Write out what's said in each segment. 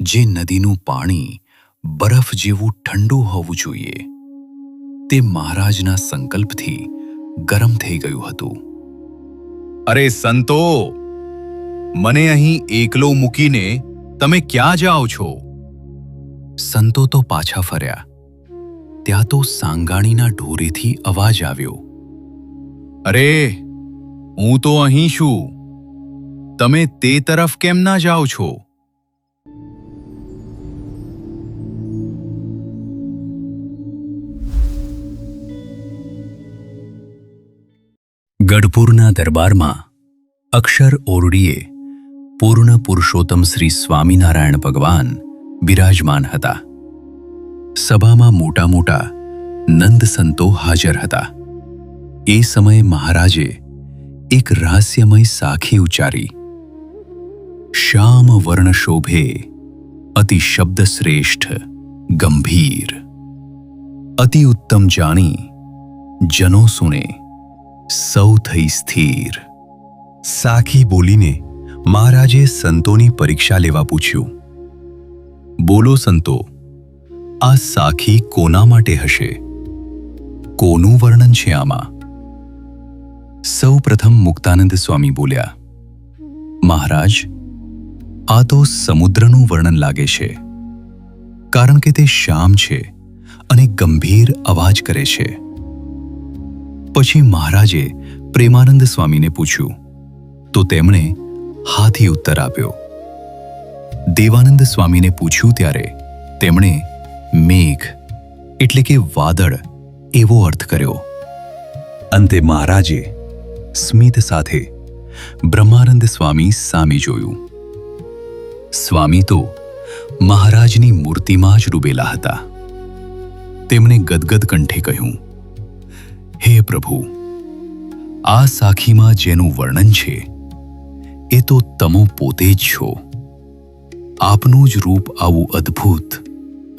જે નદીનું પાણી બરફ જેવું ઠંડુ હોવું જોઈએ તે મહારાજના સંકલ્પથી ગરમ થઈ ગયું હતું. અરે સંતો, મને અહીં એકલો મૂકીને તમે ક્યાં જાઓ છો? સંતો તો પાછા ફર્યા. ત્યાં તો સાંગાણીના ઢોરેથી અવાજ આવ્યો. અરે, હું તો અહીં છું. તમે તે તરફ કેમ ના જાઓ છો? ગઢપુરના દરબારમાં અક્ષર ઓરડીએ પૂર્ણ પુરુષોત્તમ શ્રી સ્વામિનારાયણ ભગવાન બિરાજમાન હતા. સભામાં મોટા મોટા નંદ સંતો હાજર હતા. એ સમયે મહારાજે એક રહસ્યમય સાખી ઉચ્ચારી. શ્યામ વર્ણ શોભે અતિ શબ્દ શ્રેષ્ઠ ગંભીર, અતિ ઉત્તમ જાણી જનો સુને સૌ થઈ સ્થિર. સાખી બોલીને મહારાજે સંતોની પરીક્ષા લેવા પૂછ્યું. બોલો સંતો, આ સાખી કોના માટે હશે? કોનું વર્ણન છે આમાં? સૌ પ્રથમ મુક્તાનંદ સ્વામી બોલ્યા. મહારાજ, આ તો સમુદ્રનું વર્ણન લાગે છે, કારણ કે તે શ્યામ છે અને ગંભીર અવાજ કરે છે. પછી મહારાજે પ્રેમાનંદ સ્વામીને પૂછ્યું તો તેમણે હાથી ઉત્તર આપ્યો. દેવાનંદ સ્વામીને પૂછ્યું ત્યારે તેમણે મેઘ એટલે કે વાદળ એવો અર્થ કર્યો. અંતે મહારાજે સ્મિત સાથે બ્રહ્માનંદ સ્વામી સામે જોયું. સ્વામી તો મહારાજની મૂર્તિમાં જ ડૂબેલા હતા. તેમણે ગદગદ કંઠે કહ્યું, હે પ્રભુ, આ સાખીમાં જેનું વર્ણન છે એ તો તમો પોતે જ છો. આપનું જ રૂપ આવું અદ્ભુત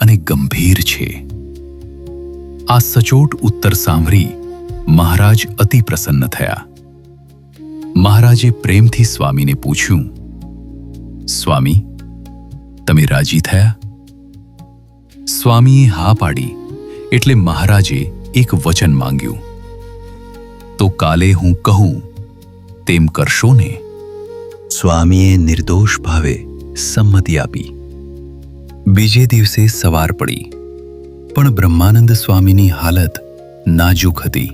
અને ગંભીર છે. આ સચોટ ઉત્તર સાંભળી મહારાજ અતિ પ્રસન્ન થયા. મહારાજે પ્રેમથી સ્વામીને પૂછ્યું, સ્વામી, તમે રાજી થયા? સ્વામીએ હા પાડી એટલે મહારાજે એક વચન માંગ્યું. તો કાલે હું કહું તેમ કરશો ને? સ્વામીએ નિર્દોષ ભાવે સંમતિ આપી. બીજે દિવસે સવાર પડી, પણ બ્રહ્માનંદ સ્વામીની હાલત નાજુક હતી.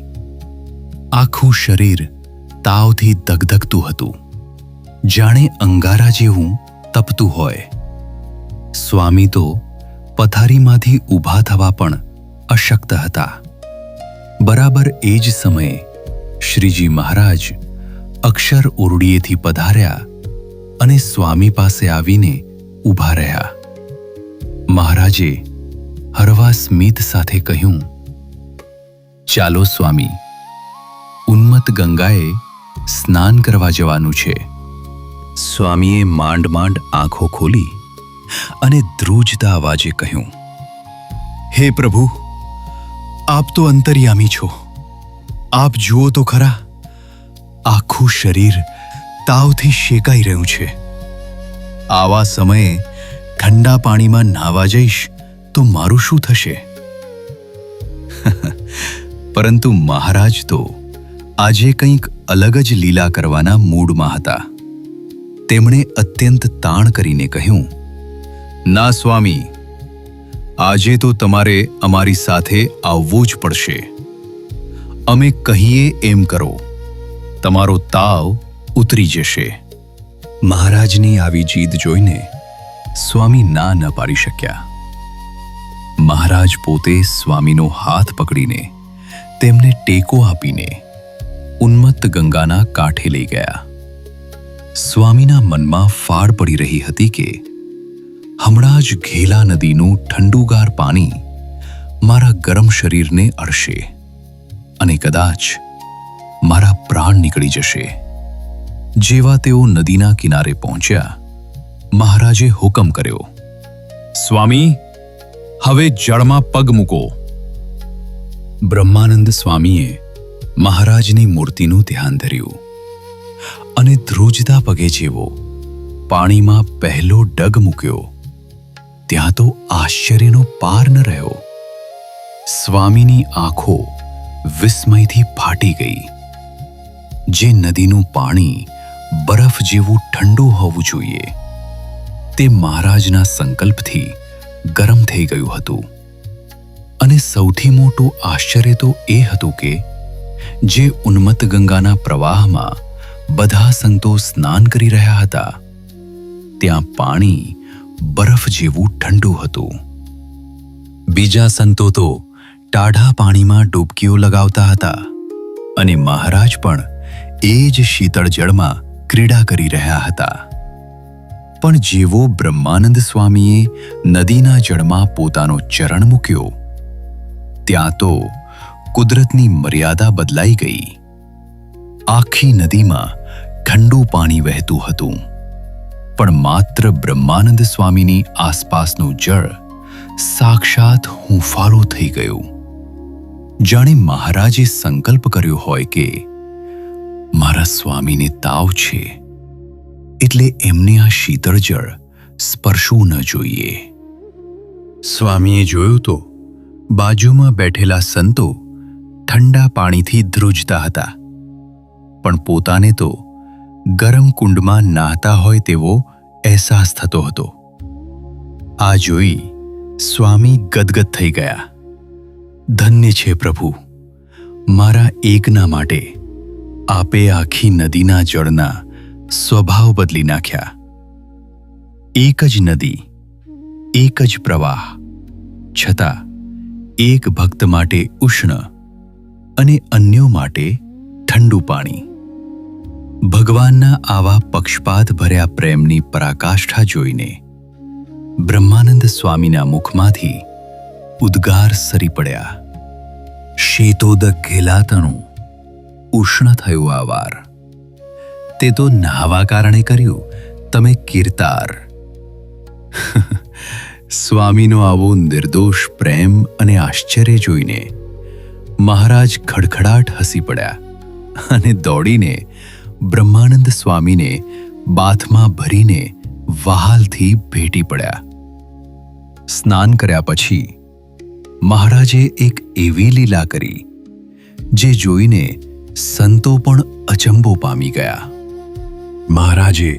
આખું શરીર તાવથી ધગધગતું હતું, જાણે અંગારા જેવું તપતું હોય. સ્વામી તો પથારીમાંથી ઊભા થવા પણ અશક્ત હતા. બરાબર એ જ સમયે શ્રીજી મહારાજ અક્ષર ઓરડીએથી પધાર્યા અને સ્વામી પાસે આવીને ઊભા રહ્યા. મહારાજે હળવા સ્મિત સાથે કહ્યું, ચાલો સ્વામી, ઉન્મત્ત ગંગાએ સ્નાન કરવા જવાનું છે. સ્વામીએ માંડ માંડ આંખો ખોલી અને ધ્રુજતા અવાજે કહ્યું, હે પ્રભુ, આપ તો અંતર્યામી છો. આપ જુઓ તો ખરા, આખું શરીર તાવથી શેકાઈ રહ્યું છે. આવા સમયે ઠંડા પાણીમાં નાહવા જઈશ તો મારું શું થશે? પરંતુ મહારાજ તો આજે કંઈક અલગ જ લીલા કરવાના મૂડમાં હતા. તેમણે અત્યંત તાણ કરીને કહ્યું, ના સ્વામી, આજે તો તમારે અમારી સાથે આવવું જ પડશે. અમે કહીએ એમ કરો, તમારો તાવ ઉતરી જશે. મહારાજની આવી જીદ જોઈને સ્વામી ના ન પાડી શક્યા. મહારાજ પોતે સ્વામીનો હાથ પકડીને તેમને ટેકો આપીને ઉન્મત્ત ગંગાના કાંઠે લઈ ગયા. સ્વામીના મનમાં ફાડ પડી રહી હતી કે હમણાં જ ઘેલા નદીનું ઠંડુગાર પાણી મારા ગરમ શરીરને અડશે અને કદાચ મારા પ્રાણ નીકળી જશે. જેવા તેઓ નદીના કિનારે પહોંચ્યા, મહારાજે હુકમ કર્યો, સ્વામી, હવે જળમાં પગ મૂકો. બ્રહ્માનંદ સ્વામીએ મહારાજની મૂર્તિનું ધ્યાન ધર્યું અને ધ્રુજતા પગે જેવો પાણીમાં પહેલો ડગ મૂક્યો ત્યાં તો આશ્ચર્યનો પાર ન રહ્યો. સ્વામીની આંખો વિસ્મયથી ફાટી ગઈ. જે નદીનું પાણી બરફ જેવું ઠંડુ હોવું જોઈએ તે મહારાજના સંકલ્પથી ગરમ થઈ ગયું હતું. અને સૌથી મોટું આશ્ચર્ય તો એ હતું કે જે ઉન્મત્ત ગંગાના પ્રવાહમાં બધા સંતો સ્નાન કરી રહ્યા હતા ત્યાં પાણી બરફ જેવું ઠંડુ હતું. બીજા સંતો તો ટાઢા પાણીમાં ડૂબકીઓ લગાવતા હતા અને મહારાજ પણ એ જ શીતળ જળમાં ક્રીડા કરી રહ્યા હતા. પણ જેવો બ્રહ્માનંદ સ્વામીએ નદીના જળમાં પોતાનો ચરણ મૂક્યો ત્યાં તો કુદરતની મર્યાદા બદલાઈ ગઈ. આખી નદીમાં ઠંડુ પાણી વહેતું હતું પણ માત્ર બ્રહ્માનંદ સ્વામીની આસપાસનું જળ સાક્ષાત હુંફાળું થઈ ગયું. જાણે મહારાજે સંકલ્પ કર્યો હોય કે મારા સ્વામીને તાવ છે એટલે એમને આ શીતળ જળ સ્પર્શવું ન જોઈએ. સ્વામીએ જોયું તો બાજુમાં બેઠેલા સંતો ઠંડા પાણીથી ધ્રુજતા હતા પણ પોતાને તો ગરમ કુંડમાં નાહતા હોય તેવો અહેસાસ થતો હતો. આ જોઈ સ્વામી ગદગદ થઈ ગયા. ધન્ય છે પ્રભુ, મારા એકના માટે આપે આખી નદીના જળના સ્વભાવ બદલી નાખ્યા. એક જ નદી, એક જ પ્રવાહ, છતાં એક ભક્ત માટે ઉષ્ણ અને અન્યો માટે ઠંડુ પાણી. ભગવાનના આવા પક્ષપાત ભર્યા પ્રેમની પરાકાષ્ઠા જોઈને બ્રહ્માનંદ સ્વામીના મુખમાંથી ઉદ્ગાર સરી પડ્યા. શીતોદક ઘેલાતણું ઉષ્ણ થયું આ વાર. તે તો નહાવા કારણે કર્યું, તમે કીર્તાર. સ્વામીનો આવો નિર્દોષ પ્રેમ અને આશ્ચર્ય જોઈને મહારાજ ખડખડાટ હસી પડ્યા અને દોડીને બ્રહ્માનંદ સ્વામીને બાથમાં ભરીને વહાલથી ભેટી પડ્યા. સ્નાન કર્યા પછી મહારાજે એક એવી લીલા કરી જે જોઈને સંતો પણ અચંબો પામી ગયા. મહારાજે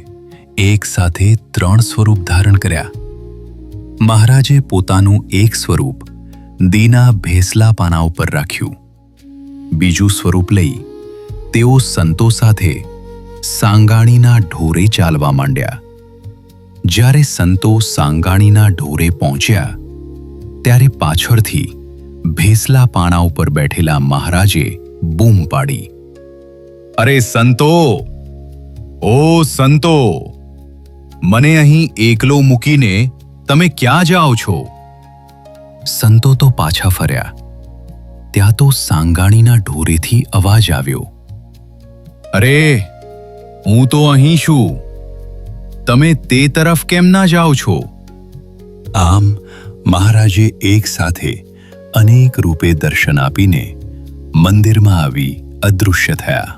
એક સાથે 3 સ્વરૂપ ધારણ કર્યા. મહારાજે પોતાનું એક સ્વરૂપ દીના ભેસલા પાના ઉપર રાખ્યું. બીજું સ્વરૂપ લઈ તેઓ સંતો સાથે સાંગાણીના ઢોરે ચાલવા માંડ્યા. જ્યારે સંતો સાંગાણીના ઢોરે પહોંચ્યા ત્યારે પાછળથી ભેસલા પાણા ઉપર બેઠેલા મહારાજે બૂમ પાડી, અરે સંતો, ઓ સંતો, મને અહીં એકલો મૂકીને તમે ક્યાં જાઓ છો? સંતો તો પાછા ફર્યા ત્યાં તો સાંગાણીના ઢોરેથી અવાજ આવ્યો, અરે હું તો અહીં છું, તમે તે તરફ કેમ ના જાઓ છો? આમ મહારાજે એક સાથે અનેક રૂપે દર્શન આપીને મંદિરમાં આવી અદૃશ્ય થયા.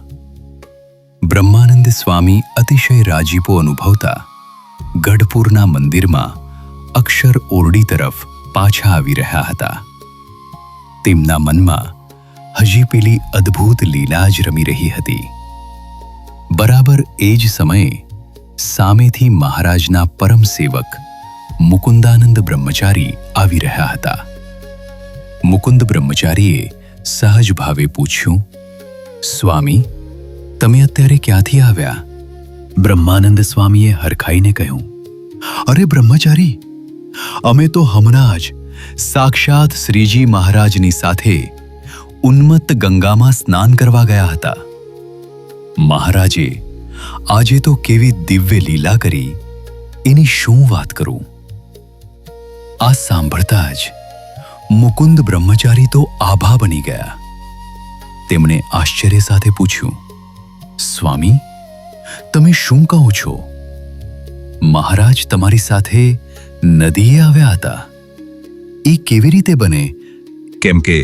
બ્રહ્માનંદ સ્વામી અતિશય રાજીપો અનુભવતા ગઢપુરના મંદિરમાં અક્ષર ઓરડી તરફ પાછા આવી રહ્યા હતા. તેમના મનમાં હજી પેલી અદ્ભુત લીલા જ રમી રહી હતી. બરાબર એ જ સમયે સામેથી મહારાજના પરમ સેવક મુકુંદાનંદ બ્રહ્મચારી આવી રહ્યા હતા. મુકુંદ બ્રહ્મચારીએ સહજ ભાવે પૂછ્યું, સ્વામી, તમે અત્યારે ક્યાંથી આવ્યા? બ્રહ્માનંદ સ્વામીએ હરખાઈને કહ્યું, અરે બ્રહ્મચારી, અમે તો હમણાં જ સાક્ષાત શ્રીજી મહારાજની સાથે ઉન્મત્ત ગંગામાં સ્નાન કરવા ગયા હતા. મહારાજે આજે તો કેવી દિવ્ય લીલા કરી, એની શું વાત કરું. આ સાંભળતા જ મુકુંદ બ્રહ્મચારી તો આભા બની ગયા. તેમણે આશ્ચર્ય સાથે પૂછ્યું, સ્વામી, તમે શું કહો છો? મહારાજ તમારી સાથે નદીએ આવ્યા હતા? એ કેવી રીતે બને? કેમ કે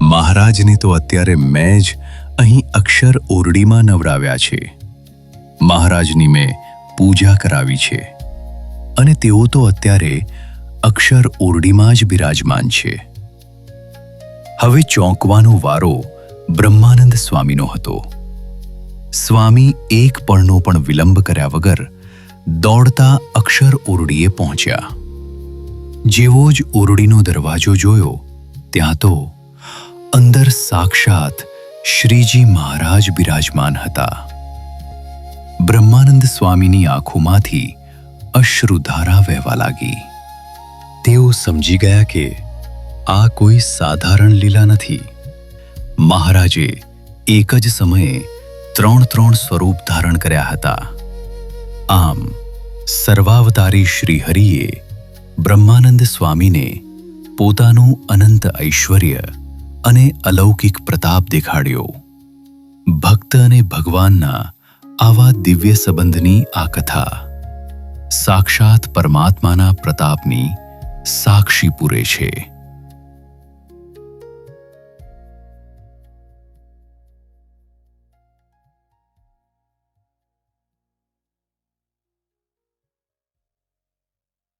મહારાજને તો અત્યારે મેં જ અહીં અક્ષર ઓરડીમાં નવરાવ્યા છે. મહારાજની મેં પૂજા કરાવી છે અને તેઓ તો અત્યારે અક્ષર ઓરડીમાં જ બિરાજમાન છે. હવે ચોંકવાનો વારો બ્રહ્માનંદ સ્વામીનો હતો. સ્વામી એક પળનો પણ વિલંબ કર્યા વગર દોડતા અક્ષર ઓરડીએ પહોંચ્યા. જેવો જ ઓરડીનો દરવાજો જોયો ત્યાં તો અંદર સાક્ષાત શ્રીજી મહારાજ બિરાજમાન હતા. બ્રહ્માનંદ સ્વામીની આંખોમાંથી અશ્રુધારા વહેવા લાગી. તેઓ સમજી ગયા કે આ કોઈ સાધારણ લીલા નથી. મહારાજે એક જ સમયે 3 સ્વરૂપ ધારણ કર્યા હતા. આમ સર્વાવતારી શ્રીહરિએ બ્રહ્માનંદ સ્વામીને પોતાનું અનંત ઐશ્વર્ય અને અલૌકિક પ્રતાપ દેખાડ્યો. ભક્ત અને ભગવાનના આવા દિવ્ય સંબંધની આ કથા સાક્ષાત પરમાત્માના પ્રતાપની સાક્ષી પૂરે છે.